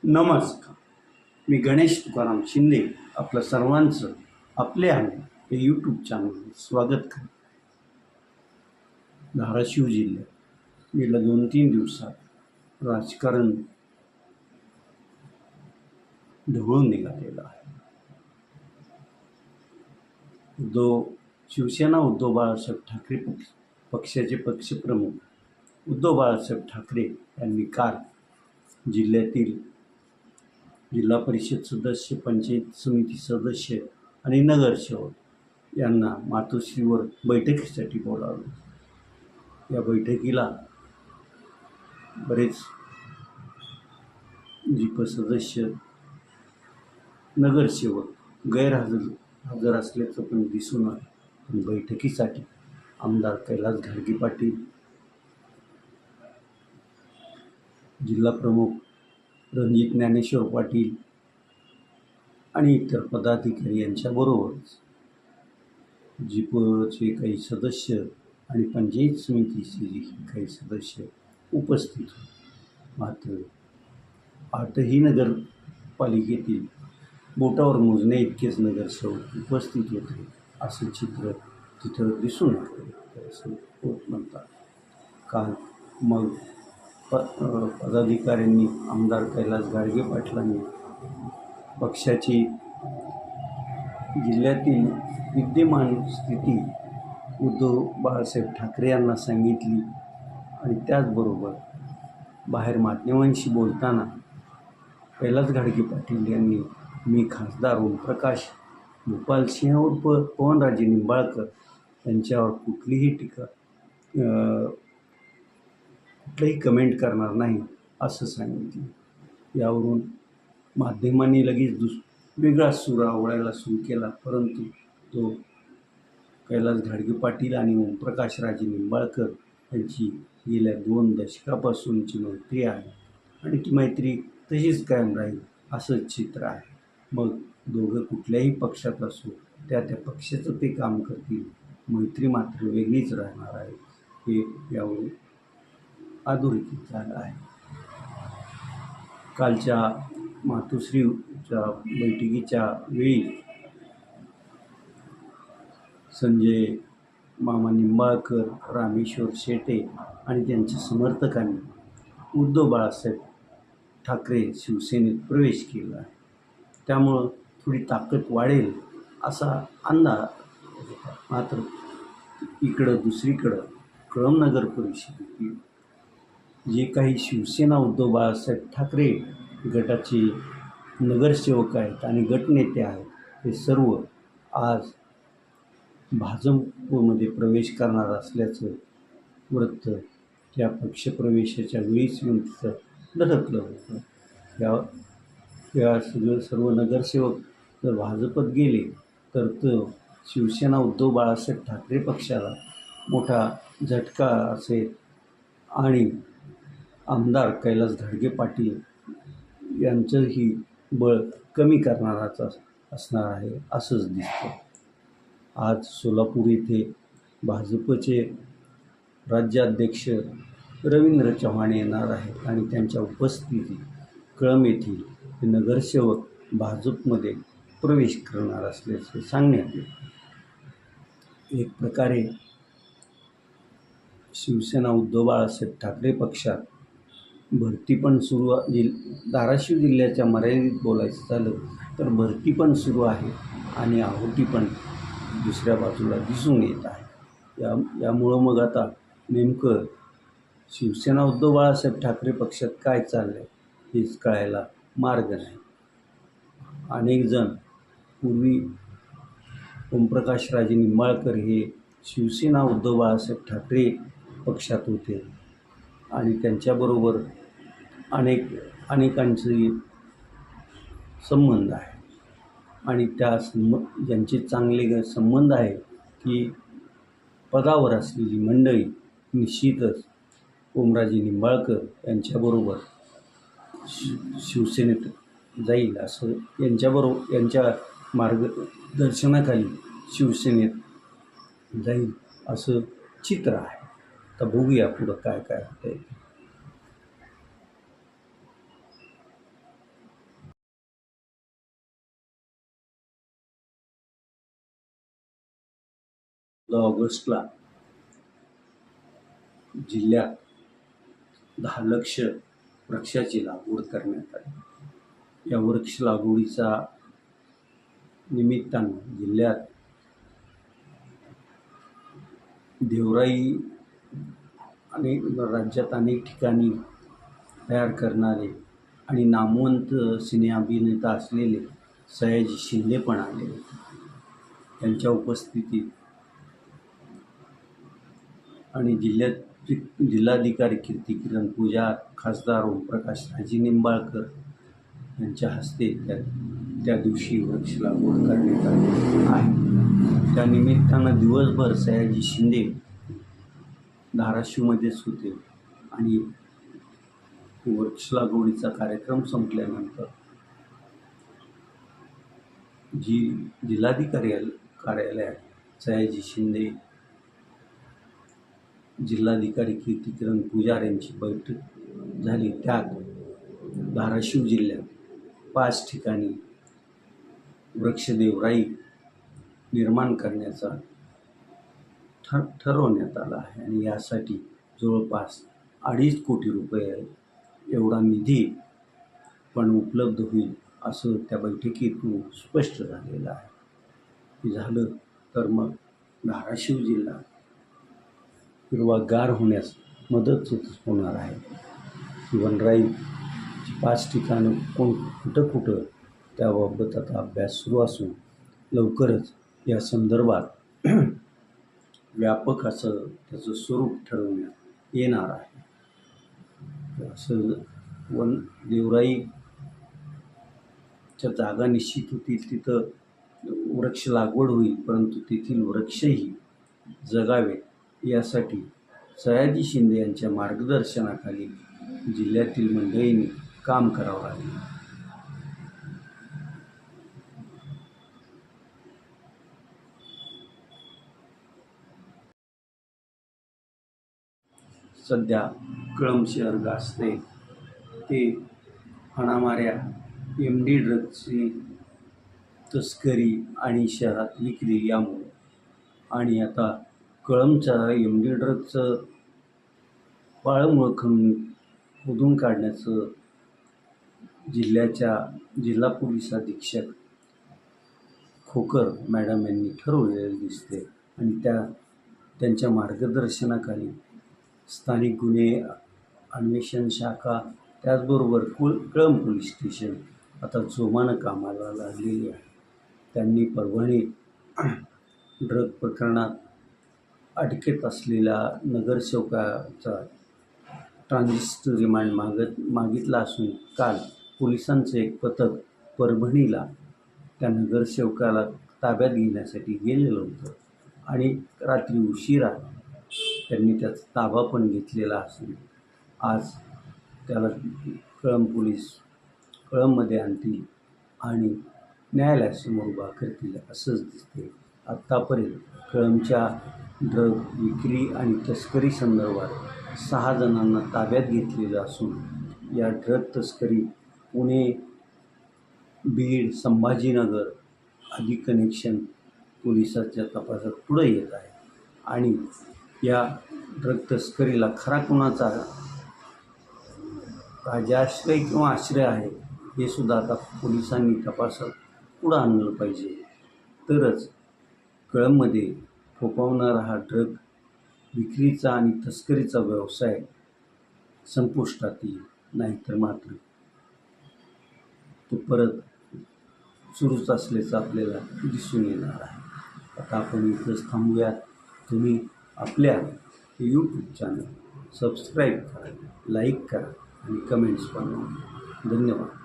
नमस्कार. मी गणेश तुकाराम शिंदे आपलं सर्वांचं आपले आहे हे यूट्यूब चॅनल स्वागत करतो. धाराशिव जिल्ह्यात गेल्या 2-3 दिवसात राजकारण ढवळून निघालेलं आहे. शिवसेना उद्धव बाळासाहेब ठाकरे पक्षाचे पक्षप्रमुख उद्धव बाळासाहेब ठाकरे यांनी काल जिल्ह्यातील जिल्हा परिषद सदस्य, पंचायत समिती सदस्य आणि नगरसेवक यांना मातोश्रीवर बैठकीसाठी बोलावलं. या बैठकीला बरेच जिप सदस्य, नगरसेवक गैरहजर असल्याचं पण दिसून आलं. पण बैठकीसाठी आमदार कैलास घाडगे पाटील, जिल्हा प्रमुख रणजित ज्ञानेश्वर पाटील आणि इतर पदाधिकारी यांच्याबरोबरच जिपचे काही सदस्य आणि पंचायत समितीचे काही सदस्य उपस्थित होते. मात्र 8ही नगरपालिकेतील बोटावर मोजण्या इतकेच नगरसेवक उपस्थित होते असं चित्र तिथं दिसून आलं असं म्हणतात. काल मग पदाधिकाऱ्यांनी आमदार कैलास घाडगे पाटलांनी पक्षाची जिल्ह्यातील विद्यमान स्थिती उद्धव बाळासाहेब ठाकरे यांना सांगितली. आणि त्याचबरोबर बाहेर माध्यमांशी बोलताना कैलास घाडगे पाटील यांनी मी खासदार ओमप्रकाश भूपालसिंह उर्फ पवनराजे निंबाळकर यांच्यावर कुठलीही कमेंट करणार नाही असं सांगितलं. यावरून माध्यमांनी लगेच वेगळाच सूर आवळायला सुरू केला. परंतु तो कैलास घाडगे पाटील आणि ओमप्रकाश राजे निंबाळकर यांची गेल्या 2 दशकापासूनची मैत्री आहे आणि ती मैत्री तशीच कायम राहील असं चित्र आहे. मग दोघं कुठल्याही पक्षात असो, त्या पक्षाचं ते काम करतील, मैत्री मात्र वेगळीच राहणार आहे हे यावरून अधोरेखित झालं आहे. कालच्या मातोश्रीच्या बैठकीच्या वेळी संजय मामा निंबाळकर, रामेश्वर शेटे आणि त्यांच्या समर्थकांनी उद्धव बाळासाहेब ठाकरे शिवसेनेत प्रवेश केला आहे. त्यामुळं थोडी ताकद वाढेल असा अंदाज होता. मात्र इकडं दुसरीकडं कळंब नगर परिषदेतील जे काही शिवसेना उद्धव बाळासाहेब ठाकरे गटाचे नगरसेवक आहेत आणि गटनेते आहेत, हे सर्व आज भाजपमध्ये प्रवेश करणार असल्याचं वृत्त त्या पक्षप्रवेशाच्या वेळीच येऊन तिथं धडकलं होतं. या सर्व नगरसेवक जर भाजपत गेले तर शिवसेना उद्धव बाळासाहेब ठाकरे पक्षाला मोठा झटका असेल आणि आमदार कैलास घाडगे पाटील यांचंही बळ कमी करणाराच असणार आहे असंच दिसतं. आज सोलापूर येथे भाजपचे राज्याध्यक्ष रवींद्र चव्हाण येणार आहेत आणि त्यांच्या उपस्थितीत कळंब येथील हे नगरसेवक भाजपमध्ये प्रवेश करणार असल्याचे सांगण्यात येते. एक प्रकारे शिवसेना उद्धव बाळासाहेब ठाकरे पक्षात भरती पण सुरू, धाराशिव जिल्ह्याच्या मर्यादित बोलायचं झालं तर भरती पण सुरू आहे आणि आहुती पण दुसऱ्या बाजूला दिसून येत आहे. यामुळं मग आता नेमकं शिवसेना उद्धव बाळासाहेब ठाकरे पक्षात काय चाललं आहे हेच कळायला मार्ग नाही. अनेक जण पूर्वी ओमप्रकाश राजे निंबाळकर हे शिवसेना उद्धव बाळासाहेब ठाकरे पक्षात होते आणि त्यांच्याबरोबर अनेकांचे संबंध आहे आणि ज्यांचे चांगले संबंध आहे की पदावर असलेली मंडळी निश्चितच ओमराजे निंबाळकर यांच्याबरोबर शिवसेनेत जाईल असं यांच्या मार्गदर्शनाखाली शिवसेनेत जाईल असं चित्र आहे. तर बघूया पुढं काय होतं आहे. ऑगस्टला जिल्ह्यात 10 लक्ष वृक्षाची लागवड करण्यात आली. या वृक्ष लागवडीचा निमित्तानं जिल्ह्यात देवराई आणि राज्यात अनेक ठिकाणी तयार करणारे आणि नामवंत सिने अभिनेता असलेले सयाजी शिंदे पण आले होते. त्यांच्या उपस्थितीत आणि जिल्हाधिकारी कीर्तिकिरण पूजा, खासदार ओमप्रकाश राजेनिंबाळकर यांच्या हस्ते त्या दिवशी वृक्ष लागवड करण्यात आली आहे. त्या निमित्तानं दिवसभर सयाजी शिंदे धाराशिवमध्येच होते आणि वृक्ष लागवडीचा कार्यक्रम संपल्यानंतर जिल्हाधिकारी कार्यालयात सयाजी शिंदे, जिल्हाधिकारी कीर्तिकिरण पुजारी यांची बैठक झाली. त्यात धाराशिव जिल्ह्यात 5 ठिकाणी वृक्षदेवराई निर्माण करण्याचा ठरवण्यात आला आहे आणि यासाठी जवळपास 2.5 कोटी रुपये एवढा निधी पण उपलब्ध होईल असं त्या बैठकीतून स्पष्ट झालेलं आहे. हे झालं तर मग धाराशिव जिल्हा हिरवागार होण्यास मदत होणार आहे. वनराई 5 ठिकाणं कुठं त्याबाबत आता अभ्यास सुरू असून लवकरच या संदर्भात व्यापक असं त्याचं स्वरूप ठरवण्यात येणार आहे. असं देवराईच्या जागा निश्चित होतील, तिथं वृक्ष लागवड होईल, परंतु तेथील वृक्षही जगावेत यासाठी सयाजी शिंदे यांच्या मार्गदर्शनाखाली जिल्ह्यातील मंडळींनी काम करावं लागेल. सध्या कळंब शहर गाजते ते हाणामाऱ्या MD ड्रग्जची तस्करी आणि शहरात विक्री यामुळे, आणि आता कळंबच्या MD ड्रग्जचं पाळमुळं खोदून काढण्याचं जिल्हा पोलीस अधीक्षक खोकर मॅडम यांनी ठरवलेलं दिसते आणि त्यांच्या मार्गदर्शनाखाली स्थानिक गुन्हे अन्वेषण शाखा त्याचबरोबर कळंब पोलीस स्टेशन आता जोमानं कामाला लागलेली आहे. त्यांनी परभणी ड्रग प्रकरणात अटकेत असलेल्या नगरसेवकाचा ट्रान्झिट रिमांड मागितला असून काल पोलिसांचं एक पथक परभणीला त्या नगरसेवकाला ताब्यात घेण्यासाठी गेलेलं होतं आणि रात्री उशिरा त्यांनी त्याचा ताबा पण घेतलेला असून आज त्याला कळंबमध्ये आणतील आणि न्यायालयासमोर उभा करतील असंच दिसते. आत्तापर्यंत कळंबच्या ड्रग विक्री आणि तस्करी संदर्भात 6 जणांना ताब्यात घेतलेलं असून या ड्रग तस्करी पुणे, बीड, संभाजीनगर आदी कनेक्शन पोलिसांच्या तपासात पुढे येत आहे आणि या ड्रग तस्करीला खरा कुणाचा राजाश्रय किंवा आश्रय आहे हे सुद्धा आता पोलिसांनी तपासात पुढं आणलं पाहिजे. तरच कळंबमध्ये फोफावणारा हा ड्रग विक्रीचा आणि तस्करीचा व्यवसाय संपुष्टात येईल, नाहीतर मात्र तो परत सुरूच असल्याचं आपल्याला दिसून येणार आहे. आता आपण इथंच थांबूयात. तुम्ही आपल्या YouTube चॅनल सबस्क्राईब करा, लाईक करा आणि कमेंट्स बनवा. धन्यवाद.